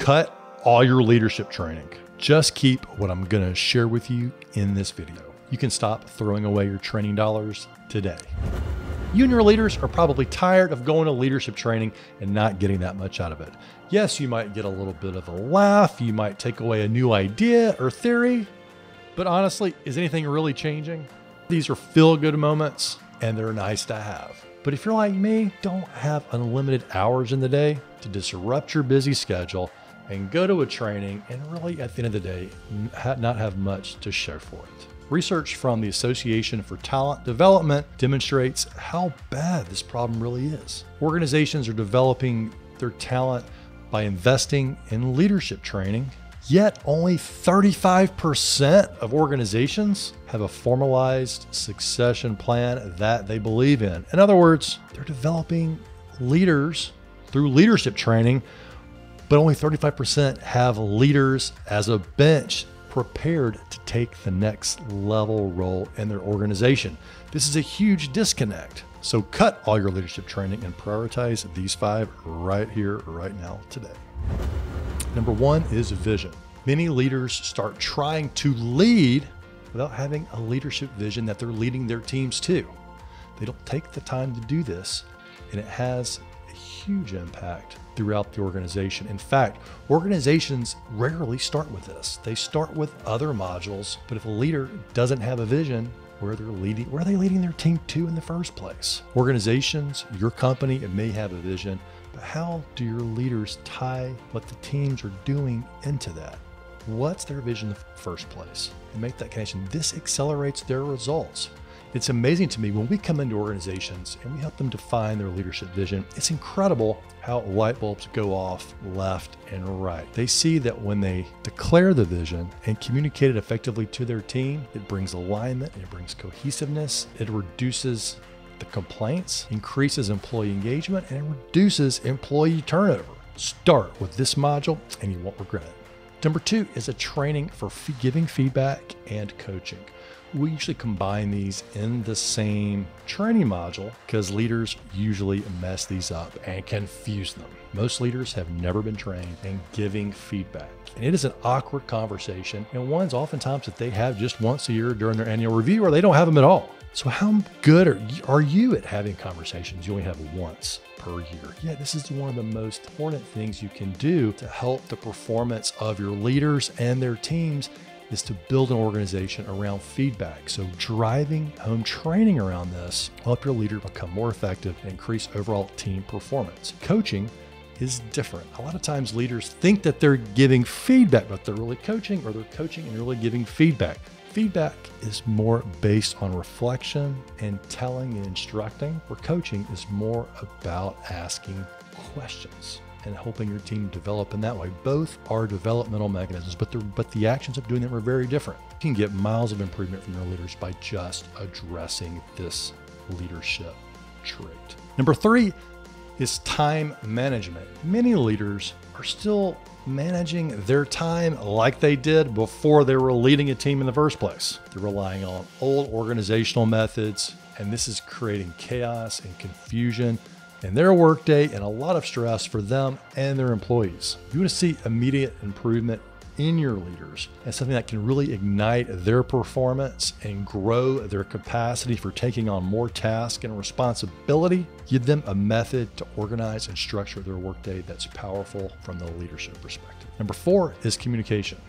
cut all your leadership training. Just keep what I'm going to share with you in this video. You can stop throwing away your training dollars today. You and your leaders are probably tired of going to leadership training and not getting that much out of it. Yes, you might get a little bit of a laugh. You might take away a new idea or theory, but honestly, is anything really changing? These are feel-good moments and they're nice to have. But if you're like me, don't have unlimited hours in the day to disrupt your busy schedule and go to a training and really at the end of the day, not have much to show for it. Research from the Association for Talent Development demonstrates how bad this problem really is. Organizations are developing their talent by investing in leadership training, yet only 35% of organizations have a formalized succession plan that they believe in. In other words, they're developing leaders through leadership training, but only 35% have leaders as a bench prepared to take the next level role in their organization. This is a huge disconnect. So cut all your leadership training and prioritize these 5 right here, right now, today. Number 1 is vision. Many leaders start trying to lead without having a leadership vision that they're leading their teams to. They don't take the time to do this, and it has a huge impact throughout the organization. In fact, organizations rarely start with this. They start with other modules, but if a leader doesn't have a vision, where are they leading their team to in the first place? Organizations, your company, it may have a vision, but how do your leaders tie what the teams are doing into that? What's their vision in the first place? And make that connection. This accelerates their results. It's amazing to me when we come into organizations and we help them define their leadership vision. It's incredible how light bulbs go off left and right. They see that when they declare the vision and communicate it effectively to their team, it brings alignment, it brings cohesiveness, it reduces the complaints, increases employee engagement, and it reduces employee turnover. Start with this module and you won't regret it. Number 2 is a training for giving feedback and coaching. We usually combine these in the same training module because leaders usually mess these up and confuse them. Most leaders have never been trained in giving feedback. And it is an awkward conversation, and one's oftentimes that they have just once a year during their annual review, or they don't have them at all. So how good are you at having conversations you only have once per year? Yeah, this is one of the most important things you can do to help the performance of your leaders and their teams is to build an organization around feedback. So driving home training around this will help your leader become more effective and increase overall team performance. Coaching is different. A lot of times leaders think that they're giving feedback, but they're really coaching, or they're coaching and really giving feedback. Feedback is more based on reflection and telling and instructing, where coaching is more about asking questions and helping your team develop in that way. Both are developmental mechanisms, but the actions of doing them are very different. You can get miles of improvement from your leaders by just addressing this leadership trait. Number 3 is time management. Many leaders are still managing their time like they did before they were leading a team in the first place. They're relying on old organizational methods, and this is creating chaos and confusion in their workday and a lot of stress for them and their employees. You want to see immediate improvement in your leaders and something that can really ignite their performance and grow their capacity for taking on more tasks and responsibility. Give them a method to organize and structure their workday that's powerful from the leadership perspective. Number 4 is communication.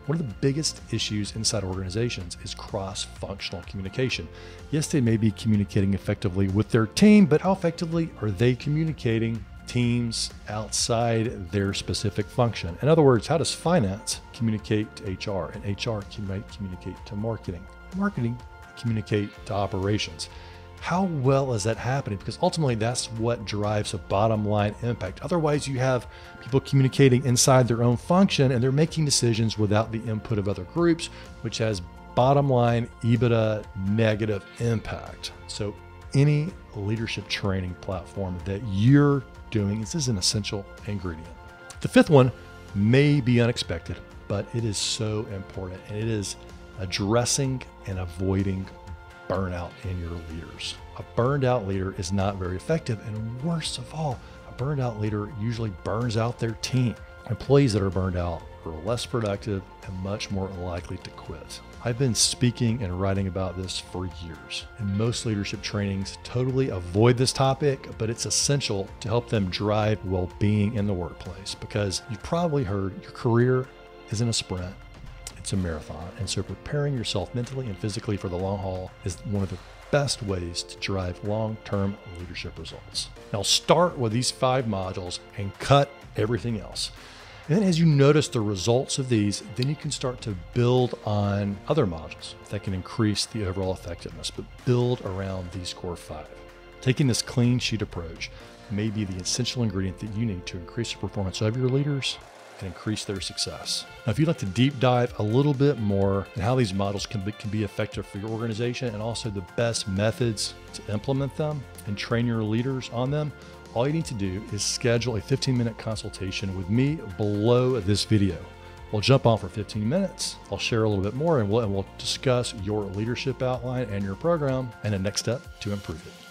One of the biggest issues inside organizations is cross-functional communication. Yes, they may be communicating effectively with their team, but how effectively are they communicating teams outside their specific function? In other words, how does finance communicate to HR, and HR might communicate to marketing, marketing communicate to operations? How well is that happening? Because ultimately that's what drives a bottom line impact. Otherwise, you have people communicating inside their own function and they're making decisions without the input of other groups, which has bottom line EBITDA negative impact. So any leadership training platform that you're doing, this is an essential ingredient. The 5th one may be unexpected, but it is so important, and it is addressing and avoiding burnout in your leaders. A burned out leader is not very effective, and worst of all, a burned out leader usually burns out their team. Employees that are burned out are less productive and much more likely to quit. I've been speaking and writing about this for years, and most leadership trainings totally avoid this topic, but it's essential to help them drive well-being in the workplace, because you've probably heard your career isn't a sprint, it's a marathon. And so preparing yourself mentally and physically for the long haul is one of the best ways to drive long-term leadership results. Now start with these 5 modules and cut everything else. And then as you notice the results of these, then you can start to build on other modules that can increase the overall effectiveness, but build around these core 5. Taking this clean sheet approach may be the essential ingredient that you need to increase the performance of your leaders and increase their success. Now, if you'd like to deep dive a little bit more in how these models can be effective for your organization, and also the best methods to implement them and train your leaders on them, all you need to do is schedule a 15-minute consultation with me below this video. We'll jump on for 15 minutes. I'll share a little bit more, and we'll discuss your leadership outline and your program and the next step to improve it.